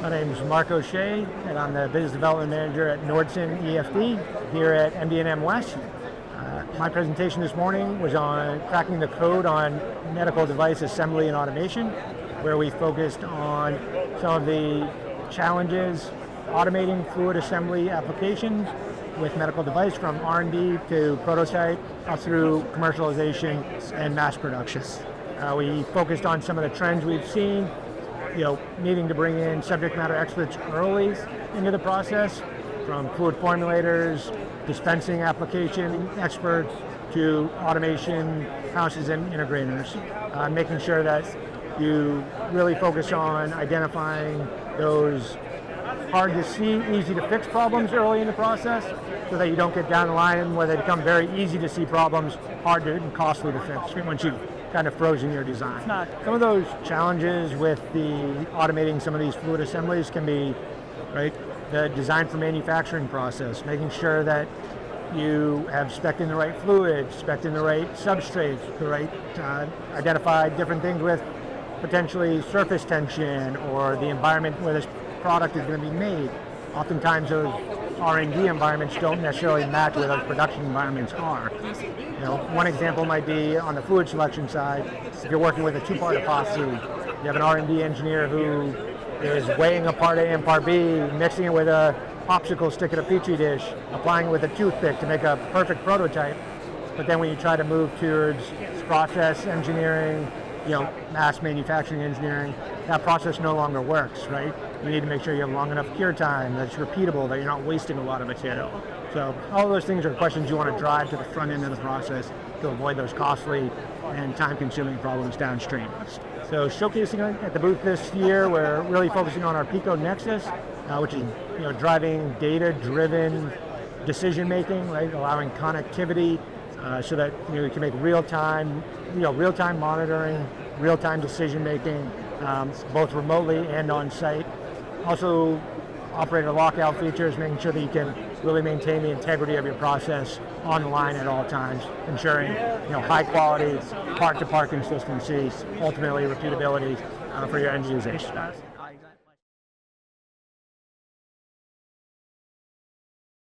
My name is Mark O'Shea, and I'm the Business Development Manager at Nordson EFD here at MD&M West. My presentation this morning was on cracking the code on medical device assembly and automation, where we focused on some of the challenges automating fluid assembly applications with medical device from R&D to prototype up through commercialization and mass production. We focused on some of the trends we've seen, needing to bring in subject matter experts early into the process, from fluid formulators, dispensing application experts, to automation houses and integrators, making sure that you really focus on identifying those hard to see, easy to fix problems early in the process, so that you don't get down the line where they become very easy to see problems, hard to and costly to fix once you've kind of frozen your design. Some of those challenges with the automating some of these fluid assemblies can be, the design for manufacturing process, making sure that you have spec'd in the right fluids, spec'd in the right substrates, identify different things with potentially surface tension or the environment where this product is going to be made. Oftentimes those R&D environments don't necessarily match where those production environments are. One example might be on the fluid selection side. If you're working with a two-part epoxy, you have an R&D engineer who is weighing a part A and part B, mixing it with a popsicle stick in a petri dish, applying it with a toothpick to make a perfect prototype. But then when you try to move towards process engineering, mass manufacturing engineering, that process no longer works, right? You need to make sure you have long enough cure time, that it's repeatable, that you're not wasting a lot of material. So all of those things are questions you want to drive to the front end of the process to avoid those costly and time-consuming problems downstream. So showcasing at the booth this year, we're really focusing on our Pico Nexus, which is driving data-driven decision-making, right? Allowing connectivity so that you can make real-time monitoring, real-time decision-making, both remotely and on-site. Also, operator lockout features, making sure that you can really maintain the integrity of your process online at all times, ensuring high quality, part-to-part consistency, ultimately repeatability for your end users.